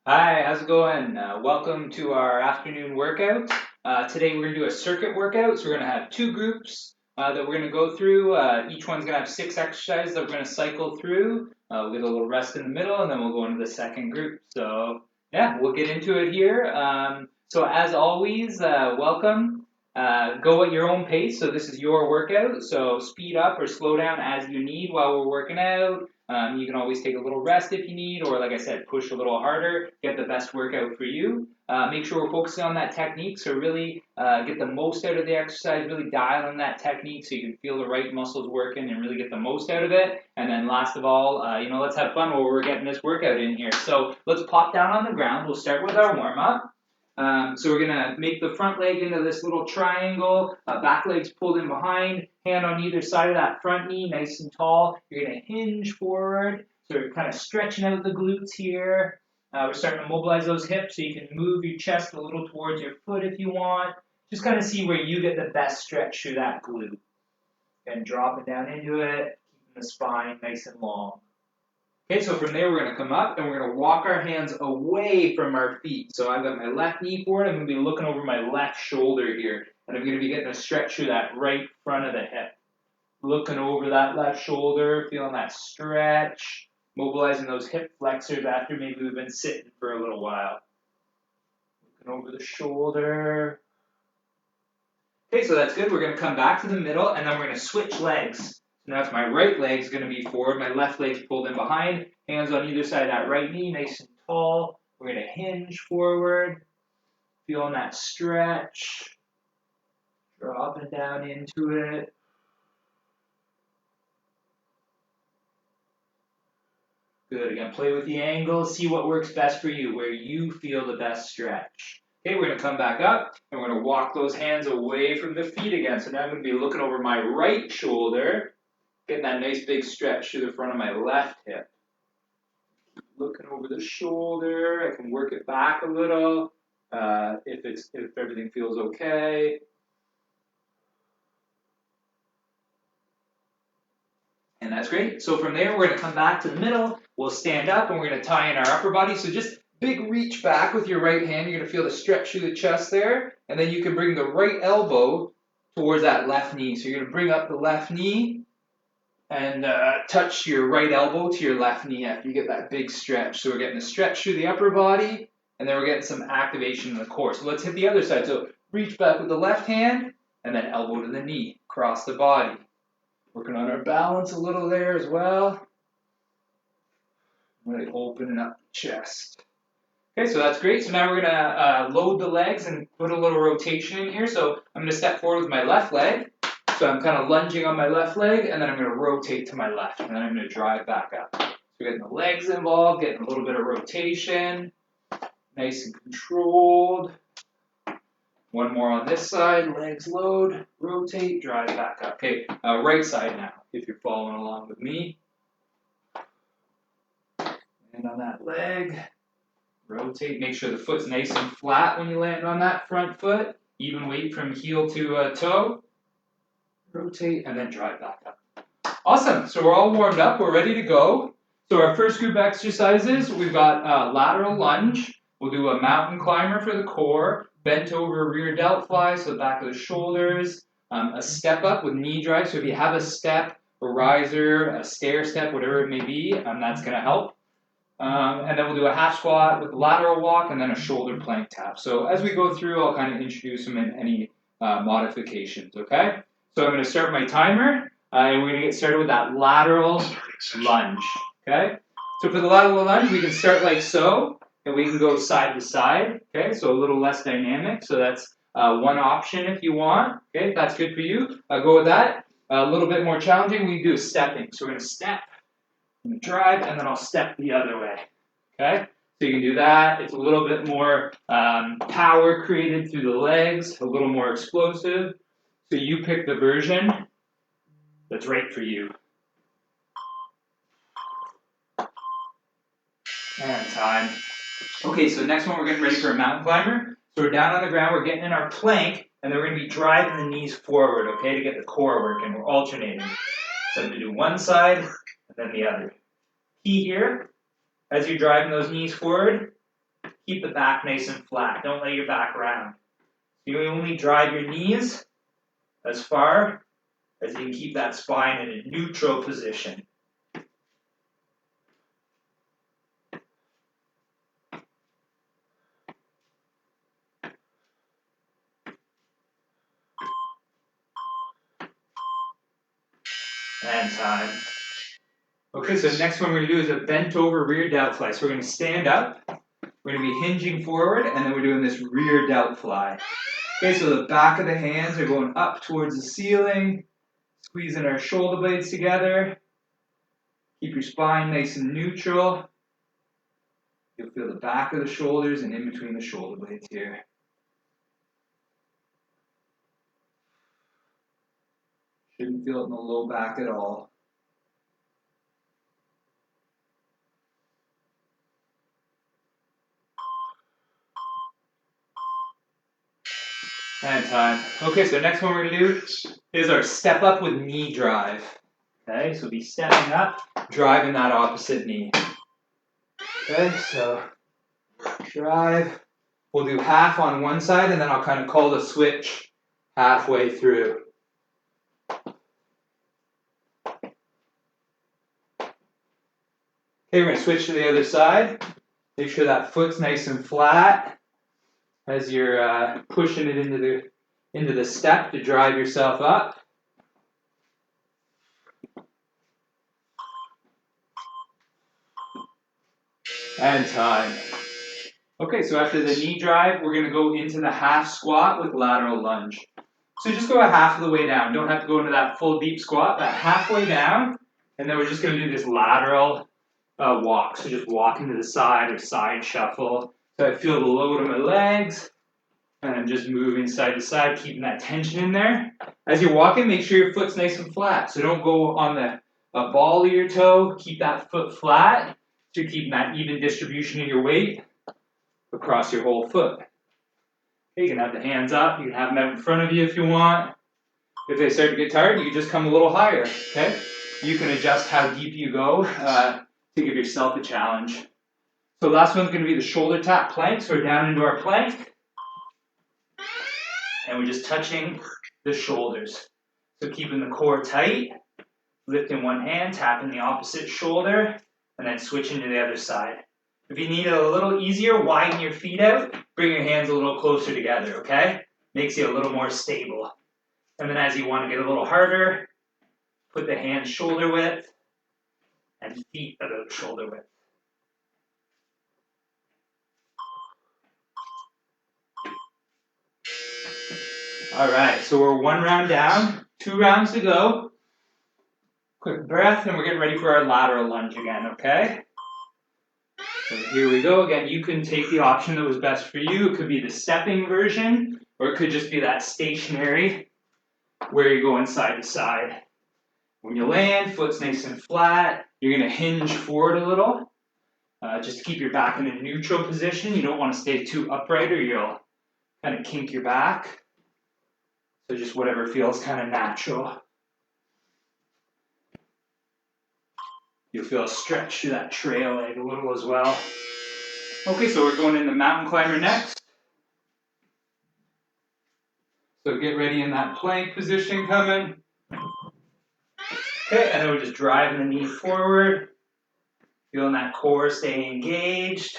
Hi, how's it going? Welcome to our afternoon workout. Today we're going to do a circuit workout. So we're going to have two groups that we're going to go through. Each one's going to have 6 exercises that we're going to cycle through. We'll get a little rest in the middle and then we'll go into the second group. So yeah, we'll get into it here. So as always, welcome. Go at your own pace. So this is your workout. So speed up or slow down as you need while we're working out. You can always take a little rest if you need, or like I said, push a little harder, get the best workout for you. Make sure we're focusing on that technique, so really get the most out of the exercise, really dial in that technique so you can feel the right muscles working and really get the most out of it. And then last of all, let's have fun while we're getting this workout in here. So let's pop down on the ground. We'll start with our warm-up. So we're gonna make the front leg into this little triangle, back leg's pulled in behind, hand on either side of that front knee, nice and tall. You're gonna hinge forward, so you're kind of stretching out the glutes here. We're starting to mobilize those hips so you can move your chest a little towards your foot if you want. Just kind of see where you get the best stretch through that glute. And dropping down into it, keeping the spine nice and long. Okay, so from there we're going to come up and we're going to walk our hands away from our feet. So I've got my left knee forward. I'm going to be looking over my left shoulder here. And I'm going to be getting a stretch through that right front of the hip. Looking over that left shoulder, feeling that stretch. Mobilizing those hip flexors after maybe we've been sitting for a little while. Looking over the shoulder. Okay, so that's good. We're going to come back to the middle and then we're going to switch legs. So now it's my right leg's going to be forward, my left leg's pulled in behind, hands on either side of that right knee, nice and tall. We're going to hinge forward, feeling that stretch, dropping down into it. Good, again, play with the angles, see what works best for you, where you feel the best stretch. Okay, we're going to come back up, and we're going to walk those hands away from the feet again. So now I'm going to be looking over my right shoulder, getting that nice big stretch through the front of my left hip. Looking over the shoulder, I can work it back a little if everything feels okay. And that's great. So from there, we're going to come back to the middle. We'll stand up and we're going to tie in our upper body. So just big reach back with your right hand. You're going to feel the stretch through the chest there. And then you can bring the right elbow towards that left knee. So you're going to bring up the left knee and touch your right elbow to your left knee after you get that big stretch. So we're getting a stretch through the upper body, and then we're getting some activation in the core. So let's hit the other side. So reach back with the left hand, and then elbow to the knee, across the body. Working on our balance a little there as well. Really opening up the chest. Okay, so that's great. So now we're going to load the legs and put a little rotation in here. So I'm going to step forward with my left leg. So I'm kind of lunging on my left leg, and then I'm going to rotate to my left, and then I'm going to drive back up. So we're getting the legs involved, getting a little bit of rotation, nice and controlled. One more on this side, legs load, rotate, drive back up. Okay, right side now, if you're following along with me. And on that leg, rotate, make sure the foot's nice and flat when you land on that front foot. Even weight from heel to toe. Rotate, and then drive back up. Awesome. So we're all warmed up. We're ready to go. So our first group exercises, we've got lateral lunge. We'll do a mountain climber for the core, bent over rear delt fly, so the back of the shoulders, a step up with knee drive. So if you have a step, a riser, a stair step, whatever it may be, that's going to help. And then we'll do a half squat with a lateral walk and then a shoulder plank tap. So as we go through, I'll kind of introduce them in any modifications, okay? So I'm going to start my timer, and we're going to get started with that lateral lunge, okay? So for the lateral lunge, we can start like so, and we can go side to side, okay? So a little less dynamic, so that's one option if you want, okay? If that's good for you, go with that. A little bit more challenging, we do stepping. So we're going to step, I'm going to drive, and then I'll step the other way, okay? So you can do that. It's a little bit more power created through the legs, a little more explosive. So you pick the version that's right for you. And time. Okay, so next one we're getting ready for a mountain climber. So we're down on the ground, we're getting in our plank, and then we're going to be driving the knees forward, okay, to get the core working. We're alternating. So I'm going to do one side and then the other. Key here, as you're driving those knees forward, keep the back nice and flat. Don't let your back round. You only drive your knees as far as you can keep that spine in a neutral position. And time. Okay, so the next one we're going to do is a bent over rear delt fly. So we're going to stand up, we're going to be hinging forward, and then we're doing this rear delt fly. Okay, so the back of the hands are going up towards the ceiling, squeezing our shoulder blades together. Keep your spine nice and neutral. You'll feel the back of the shoulders and in between the shoulder blades here. Shouldn't feel it in the low back at all. And time. Okay, so next one we're going to do is our step up with knee drive. Okay, so be stepping up, driving that opposite knee. Okay, so drive. We'll do half on one side, and then I'll kind of call the switch halfway through. Okay, we're going to switch to the other side. Make sure that foot's nice and flat as you're pushing it into the step to drive yourself up. And time. Okay, so after the knee drive, we're going to go into the half squat with lateral lunge. So just go half of the way down. Don't have to go into that full deep squat, but halfway down, and then we're just going to do this lateral walk. So just walking to the side or side shuffle. So I feel the load of my legs, and I'm just moving side to side, keeping that tension in there. As you're walking, make sure your foot's nice and flat. So don't go on the ball of your toe. Keep that foot flat. So you're keeping that even distribution of your weight across your whole foot. Okay, you can have the hands up. You can have them out in front of you if you want. If they start to get tired, you can just come a little higher. Okay, you can adjust how deep you go to give yourself a challenge. So last one's going to be the shoulder tap plank. So we're down into our plank, and we're just touching the shoulders. So keeping the core tight, lifting one hand, tapping the opposite shoulder, and then switching to the other side. If you need it a little easier, widen your feet out, bring your hands a little closer together, okay? Makes you a little more stable. And then as you want to get a little harder, put the hands shoulder width and feet about shoulder width. All right, so we're one round down, 2 rounds to go. Quick breath, and we're getting ready for our lateral lunge again, okay? So here we go. Again, you can take the option that was best for you. It could be the stepping version, or it could just be that stationary where you're going side to side. When you land, foot's nice and flat. You're going to hinge forward a little, just to keep your back in a neutral position. You don't want to stay too upright or you'll kind of kink your back. So just whatever feels kind of natural. You'll feel a stretch through that trail leg a little as well. Okay, so we're going into mountain climber next. So get ready in that plank position coming. Okay, and then we're just driving the knee forward. Feeling that core stay engaged.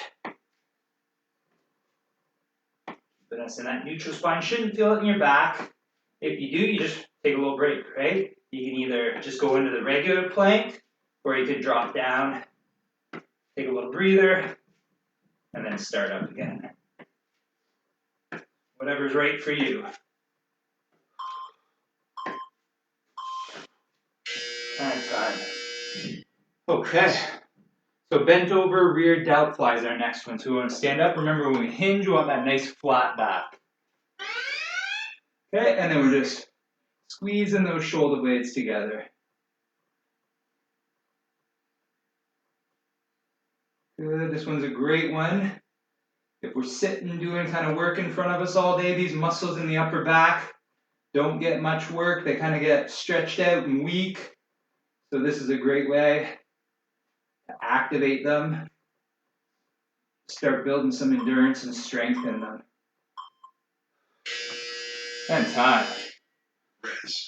Keeping us in that neutral spine. Shouldn't feel it in your back. If you do, you just take a little break, right? You can either just go into the regular plank, or you could drop down, take a little breather, and then start up again. Whatever's right for you. And time. Okay. So bent over rear delt fly is our next one. So we want to stand up. Remember, when we hinge, we want that nice flat back. Okay, and then we're just squeezing those shoulder blades together. Good, this one's a great one. If we're sitting doing kind of work in front of us all day, these muscles in the upper back don't get much work. They kind of get stretched out and weak. So this is a great way to activate them. start building some endurance and strength in them. And time.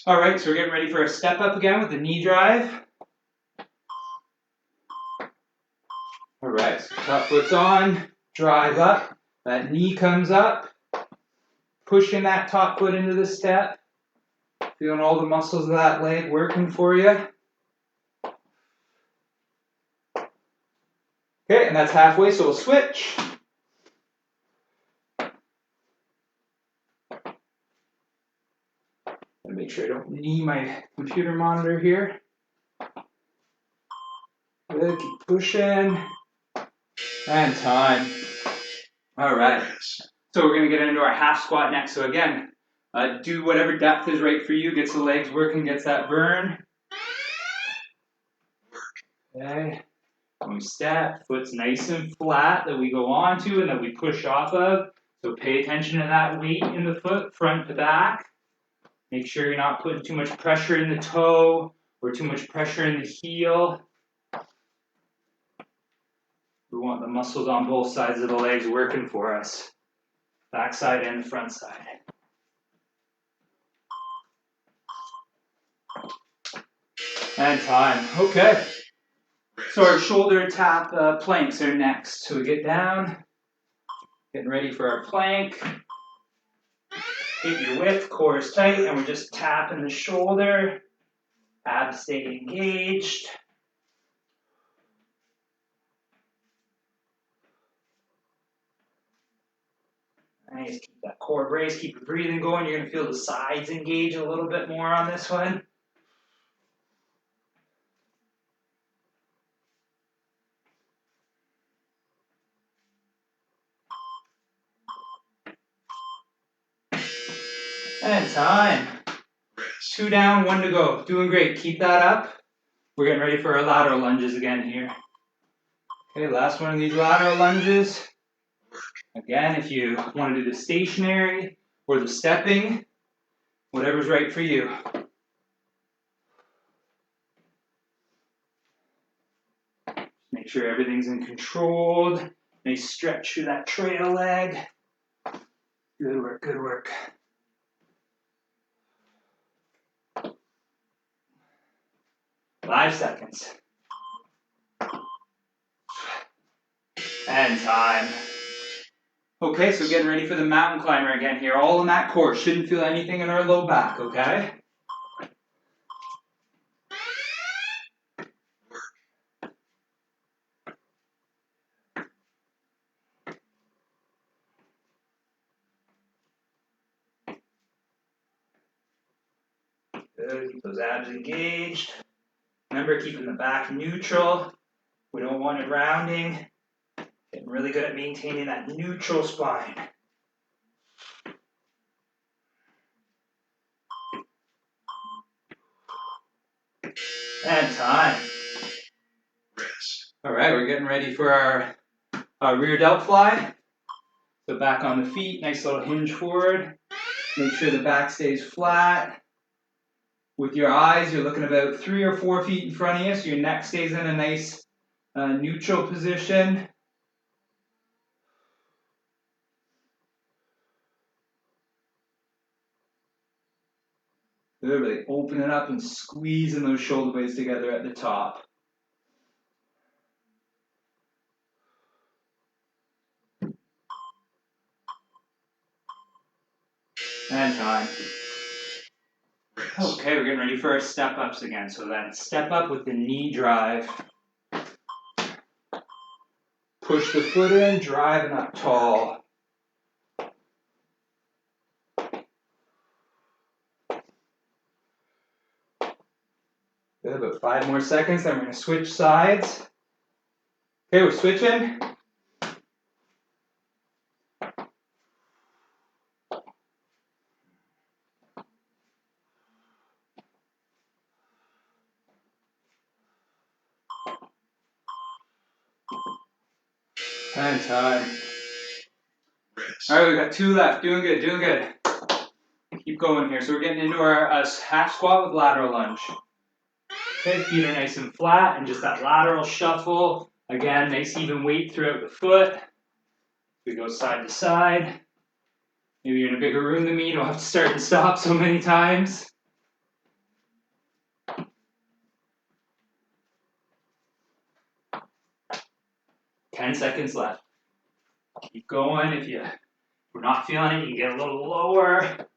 All right, so we're getting ready for a step up again with the knee drive. All right, so top foot's on, drive up, that knee comes up, pushing that top foot into the step, feeling all the muscles of that leg working for you. Okay, and that's halfway, so we'll switch. And make sure I don't knee my computer monitor here. Good, keep pushing. And time. All right. So we're going to get into our half squat next. So again, do whatever depth is right for you. Gets the legs working, gets that burn. Okay. When we step, foot's nice and flat that we go onto and that we push off of. So pay attention to that weight in the foot, front to back. Make sure you're not putting too much pressure in the toe or too much pressure in the heel. We want the muscles on both sides of the legs working for us. Back side and the front side. And time. Okay. So our shoulder tap planks are next. So we get down, getting ready for our plank. Keep your width, core is tight, and we're just tapping the shoulder. Abs stay engaged. Nice, keep that core brace, keep your breathing going. You're going to feel the sides engage a little bit more on this one. And time. 2 down, 1 to go. Doing great. Keep that up. We're getting ready for our lateral lunges again here. Okay, last one of these lateral lunges. Again, if you want to do the stationary or the stepping, whatever's right for you. Make sure everything's in controlled. Nice stretch through that trail leg. Good work, good work. Five seconds. And time. Okay, so getting ready for the mountain climber again here. All in that core. Shouldn't feel anything in our low back, okay? Good, keep those abs engaged. Remember, keeping the back neutral. We don't want it rounding. Getting really good at maintaining that neutral spine. And time. All right, we're getting ready for our rear delt fly. So back on the feet, nice little hinge forward. Make sure the back stays flat. With your eyes, you're looking about 3 or 4 feet in front of you, so your neck stays in a nice neutral position. Good, really opening up and squeezing those shoulder blades together at the top. And time. Okay, we're getting ready for our step ups again. So that step up with the knee drive. Push the foot in, driving up tall. Good, about 5 more seconds, then we're going to switch sides. Okay, we're switching. And time. All right, we got 2 left. Doing good, doing good. Keep going here. So we're getting into our half squat with lateral lunge. Okay, feet are nice and flat, and just that lateral shuffle. Again, nice even weight throughout the foot. We go side to side. Maybe you're in a bigger room than me, you don't have to start and stop so many times. Ten seconds left. Keep going. If you're not feeling it, you can get a little lower.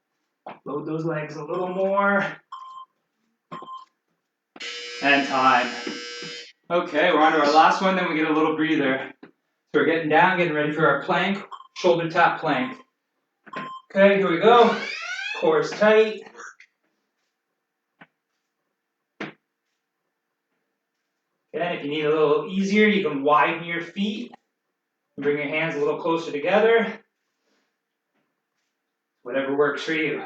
Load those legs a little more. And time. Okay, we're on to our last one, then we get a little breather. So we're getting down, getting ready for our plank, shoulder tap plank. Okay, here we go. Core is tight. Okay, if you need a little easier, you can widen your feet and bring your hands a little closer together. Whatever works for you.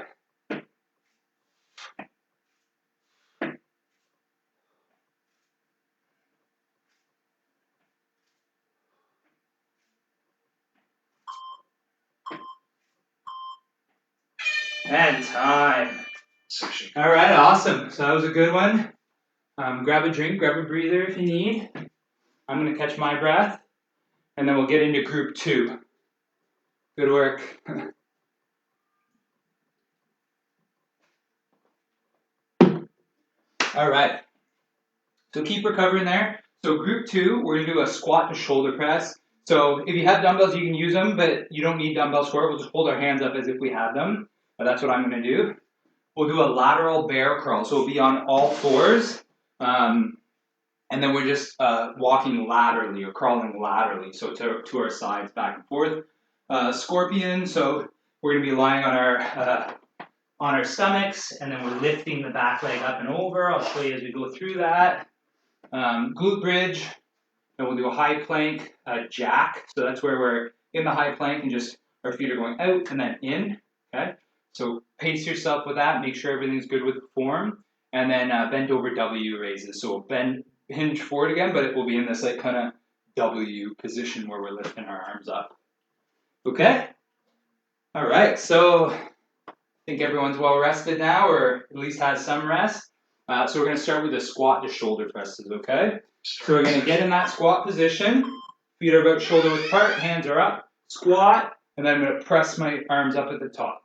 And time. All right, awesome. So that was a good one. Grab a drink, grab a breather if you need. I'm going to catch my breath, and then we'll get into group 2. Good work. All right. So keep recovering there. So group 2, we're going to do a squat to shoulder press. So if you have dumbbells, you can use them, but you don't need dumbbells for it. We'll just hold our hands up as if we have them. But that's what I'm going to do. We'll do a lateral bear crawl. So we'll be on all fours. And then we're just walking laterally or crawling laterally. So to our sides, back and forth. Scorpion. So we're going to be lying on our stomachs, and then we're lifting the back leg up and over. I'll show you as we go through that. Glute bridge, and we'll do a high plank jack. So that's where we're in the high plank and just our feet are going out and then in. Okay. So pace yourself with that. Make sure everything's good with the form, and then bent over W raises. So we'll hinge forward again, but it will be in this like kind of W position where we're lifting our arms up. Okay. All right. So I think everyone's well rested now, or at least has some rest. So we're going to start with the squat to shoulder presses, okay? So we're going to get in that squat position. Feet are about shoulder width apart, hands are up. Squat, and then I'm going to press my arms up at the top.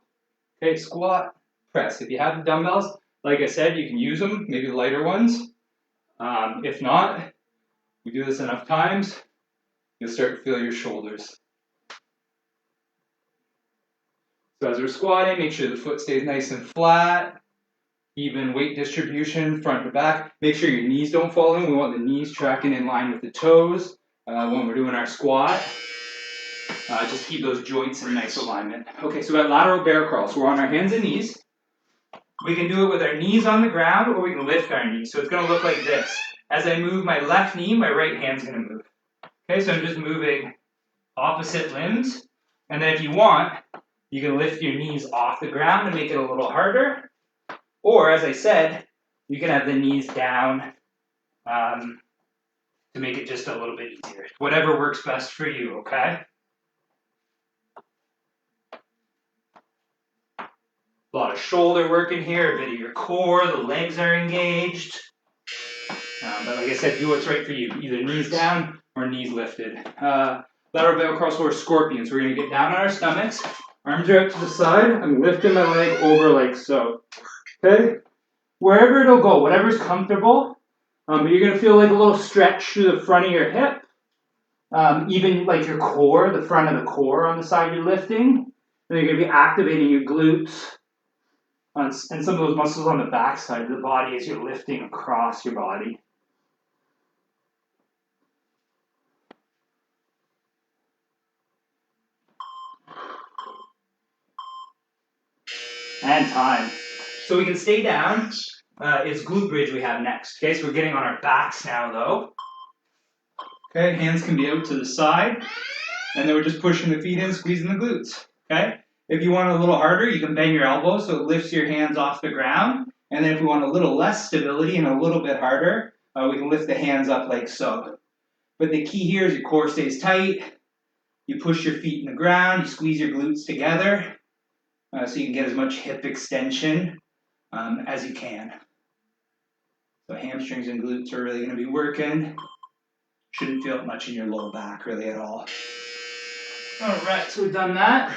Okay, squat, press. If you have the dumbbells, like I said, you can use them, maybe lighter ones. If not, we do this enough times, you'll start to feel your shoulders. So as we're squatting, make sure the foot stays nice and flat. Even weight distribution, front to back. Make sure your knees don't fall in. We want the knees tracking in line with the toes when we're doing our squat. Just keep those joints in nice alignment. Okay, so we got lateral bear crawl. So we're on our hands and knees. We can do it with our knees on the ground, or we can lift our knees. So it's going to look like this. As I move my left knee, my right hand's going to move. Okay, so I'm just moving opposite limbs. And then if you want, you can lift your knees off the ground and make it a little harder. Or, as I said, you can have the knees down to make it just a little bit easier. Whatever works best for you, okay? A lot of shoulder work in here, a bit of your core, the legs are engaged. But like I said, do what's right for you. Either knees down or knees lifted. Lateral bear crawl, so we're scorpions. We're going to get down on our stomachs. Arms are out to the side. I'm lifting my leg over like so. Okay, wherever it'll go, whatever's comfortable, but you're going to feel like a little stretch through the front of your hip, even like your core, the front of the core on the side you're lifting, and you're going to be activating your glutes and some of those muscles on the back side of the body as you're lifting across your body. And time. So we can stay down. It's glute bridge we have next. Okay, so we're getting on our backs now, though. Okay, hands can be out to the side. And then we're just pushing the feet in, squeezing the glutes. Okay? If you want it a little harder, you can bend your elbows so it lifts your hands off the ground. And then if we want a little less stability and a little bit harder, we can lift the hands up like so. But the key here is your core stays tight. You push your feet in the ground. You squeeze your glutes together. So you can get as much hip extension as you can. So hamstrings and glutes are really going to be working. Shouldn't feel it much in your low back really at all. All right, so we've done that.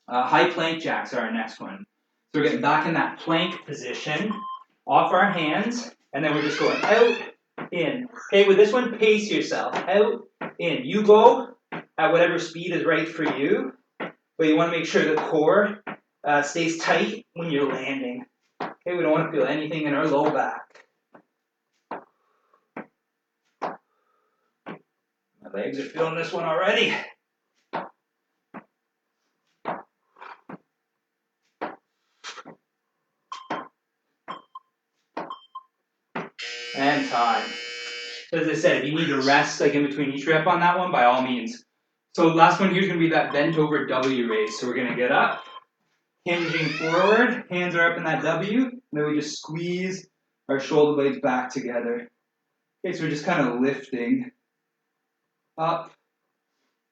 High plank jacks are our next one. So we're getting back in that plank position, off our hands, and then we're just going out, in. Okay, with this one, pace yourself. Out, in. You go at whatever speed is right for you, but you want to make sure the core stays tight when you're landing. Okay, we don't want to feel anything in our low back. My legs are feeling this one already. And time. So as I said, if you need to rest like in between each rep on that one, by all means. So last one here is going to be that bent over W raise. So we're going to get up, hinging forward, hands are up in that W, and then we just squeeze our shoulder blades back together. Okay, so we're just kind of lifting up,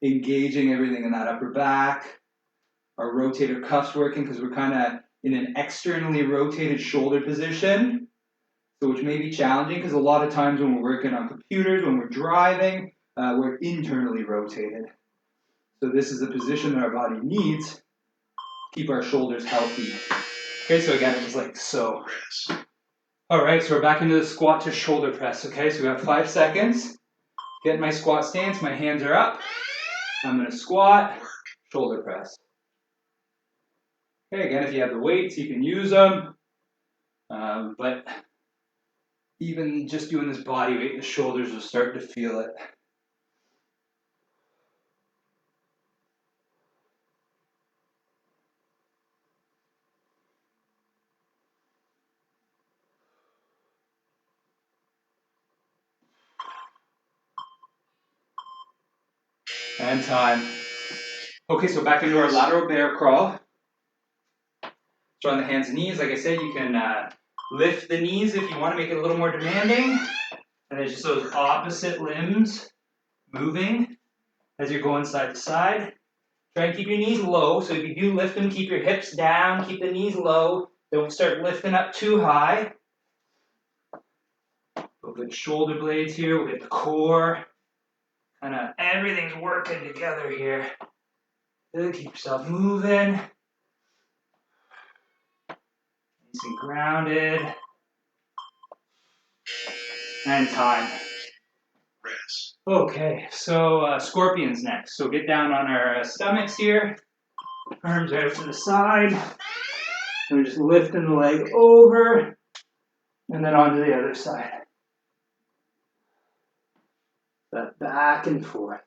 engaging everything in that upper back. Our rotator cuffs working because we're kind of in an externally rotated shoulder position. So which may be challenging because a lot of times when we're working on computers, when we're driving, we're internally rotated. So this is the position that our body needs to keep our shoulders healthy. Okay, so again, it was like so. All right, so we're back into the squat to shoulder press. Okay, so we have 5 seconds. Get in my squat stance, my hands are up. I'm gonna squat, shoulder press. Okay, again, if you have the weights, you can use them. But even just doing this body weight, the shoulders will start to feel it. And time. Okay, so back into our lateral bear crawl. So on the hands and knees, like I said, you can lift the knees if you want to make it a little more demanding. And then just those opposite limbs moving as you're going side to side. Try and keep your knees low. So if you do lift them, keep your hips down, keep the knees low. Don't start lifting up too high. We'll get shoulder blades here, we'll get the core. Kind of everything's working together here. Good, keep yourself moving. Nice and grounded. And time. Okay, so scorpions next. So get down on our stomachs here. Arms out to the side. And we're just lifting the leg over. And then onto the other side. That back and forth.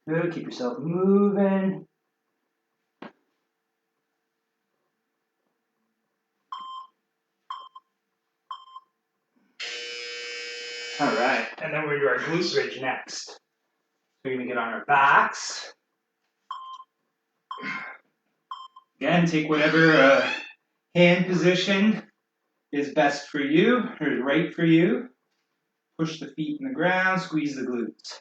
Good, keep yourself moving. All right, and then we're going to do our glute bridge next. So we're going to get on our backs. Again, take whatever hand position is best for you, or is right for you. Push the feet in the ground, squeeze the glutes.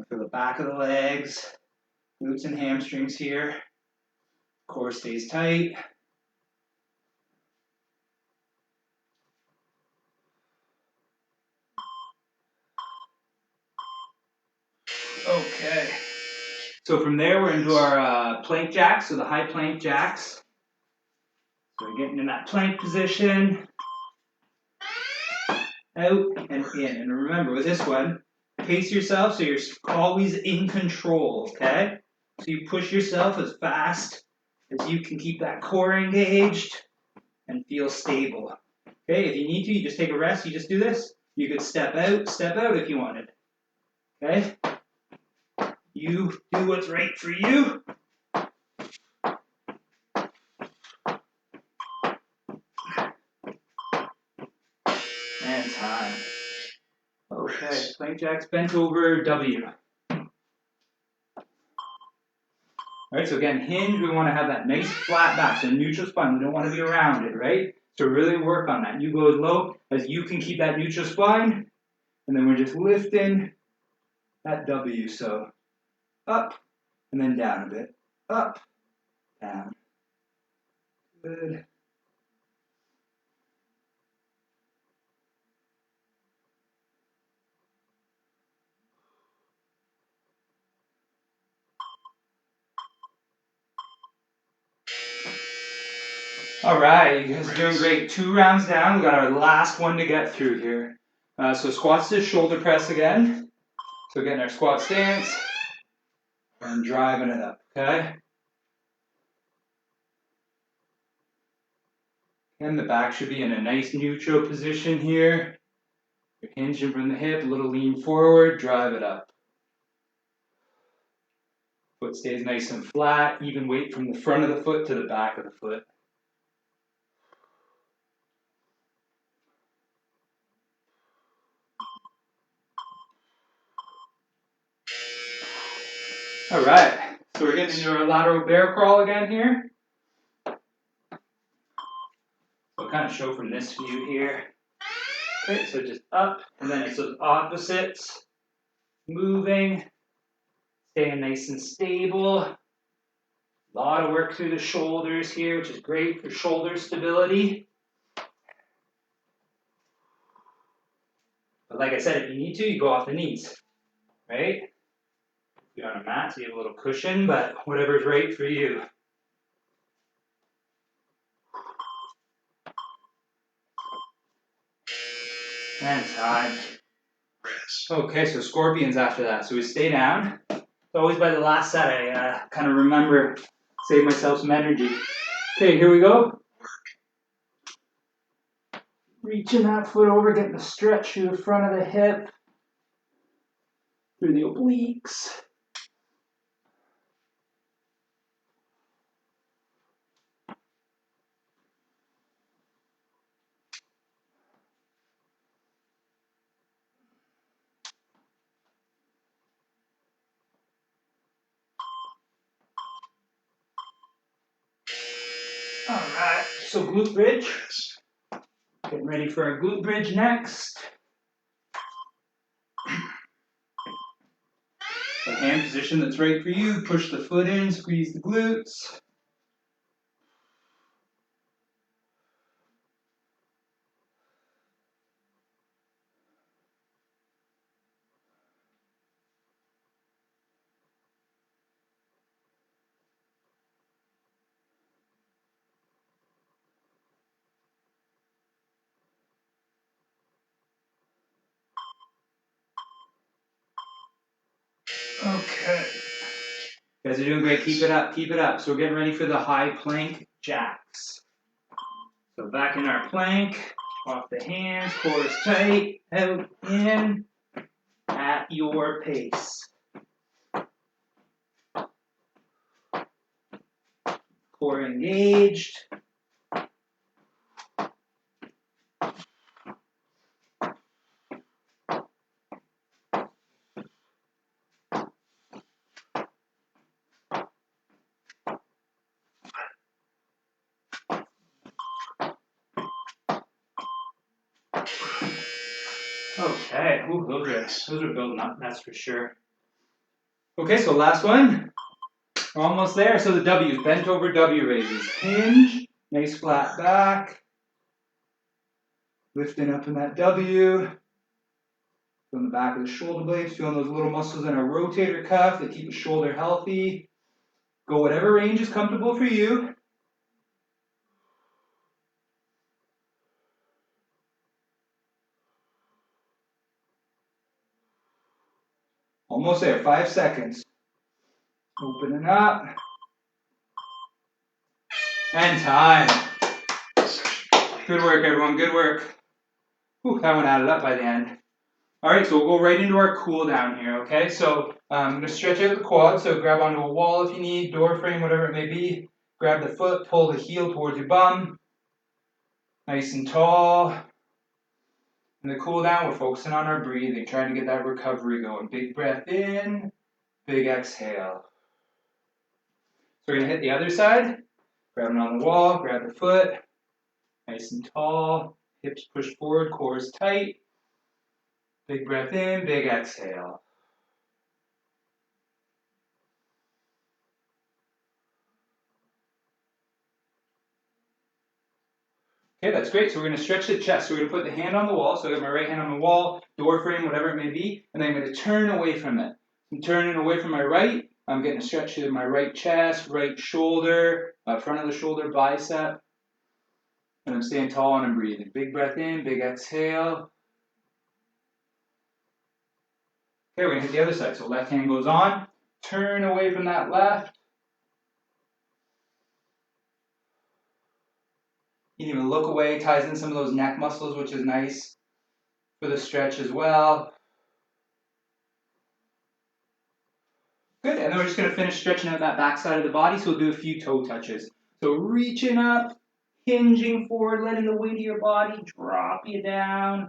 Feel the back of the legs, glutes and hamstrings here. Core stays tight. Okay. So from there, we're into our plank jacks, so the high plank jacks. So we're getting in that plank position. Out and in. And remember, with this one, pace yourself so you're always in control, okay? So you push yourself as fast as you can keep that core engaged and feel stable. Okay, if you need to, you just take a rest, you just do this. You could step out if you wanted. Okay? You do what's right for you. And time. Okay, plank jacks bent over W. Alright, so again, hinge, we want to have that nice flat back, so neutral spine. We don't want to be rounded, right? So really work on that. You go as low as you can keep that neutral spine, and then we're just lifting that W. So up, and then down a bit. Up, down. Good. All right, you guys are doing great. 2 rounds down. We got our last one to get through here. So squats to shoulder press again. So getting our squat stance and driving it up, okay? And the back should be in a nice neutral position here. You're hinging from the hip, a little lean forward, drive it up. Foot stays nice and flat, even weight from the front of the foot to the back of the foot. All right, so we're getting into our lateral bear crawl again here. I'll kind of show from this view here. Okay, so just up, and then it's those opposites, moving, staying nice and stable. A lot of work through the shoulders here, which is great for shoulder stability. But like I said, if you need to, you go off the knees, right? You're on a mat, so you have a little cushion, but whatever's right for you. And time. Okay, so scorpions after that. So we stay down. So always by the last set, I kind of remember, save myself some energy. Okay, here we go. Reaching that foot over, getting the stretch through the front of the hip, through the obliques. All right, so glute bridge. Getting ready for a glute bridge next. The hand position that's right for you. Push the foot in, squeeze the glutes. Okay. You guys are doing great. Keep it up, keep it up. So we're getting ready for the high plank jacks. So back in our plank, off the hands, core is tight, out, in, at your pace. Core engaged. Okay, ooh, those are building up, that's for sure. Okay, so last one. We're almost there. So the W's, bent over W raises. Hinge, nice flat back. Lifting up in that W. Feeling the back of the shoulder blades, feeling those little muscles in our rotator cuff that keep the shoulder healthy. Go whatever range is comfortable for you. Almost there, 5 seconds. Opening up. And time. Good work, everyone, good work. Whew, that one added up by the end. All right, so we'll go right into our cool down here, okay? So I'm gonna stretch out the quad, so grab onto a wall if you need, door frame, whatever it may be. Grab the foot, pull the heel towards your bum. Nice and tall. In the cool down, we're focusing on our breathing, trying to get that recovery going. Big breath in, big exhale. So we're gonna hit the other side. Grab it on the wall, grab the foot. Nice and tall, hips push forward, core is tight. Big breath in, big exhale. Okay, that's great. So we're going to stretch the chest. So we're going to put the hand on the wall. So I got my right hand on the wall, door frame, whatever it may be, and then I'm going to turn away from it. I'm turning away from my right. I'm getting a stretch to my right chest, right shoulder, front of the shoulder, bicep. And I'm staying tall and I'm breathing. Big breath in, big exhale. Okay, we're going to hit the other side. So left hand goes on, turn away from that left. You can even look away, ties in some of those neck muscles, which is nice for the stretch as well. Good, and then we're just going to finish stretching out that back side of the body, so we'll do a few toe touches. So reaching up, hinging forward, letting the weight of your body drop you down,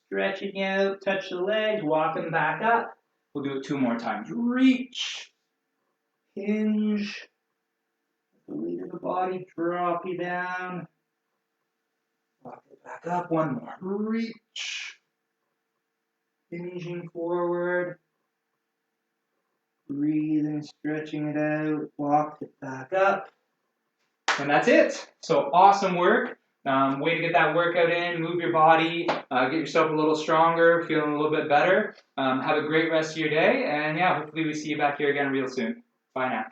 stretching out, touch the legs, walking back up. We'll do it 2 more times. Reach, hinge, the weight of the body drop you down. Walk it back up, 1 more. Reach, hinging forward. Breathing, stretching it out, walk it back up. And that's it. So awesome work. Way to get that workout in, move your body, get yourself a little stronger, feeling a little bit better. Have a great rest of your day. And yeah, hopefully we see you back here again real soon. Bye now.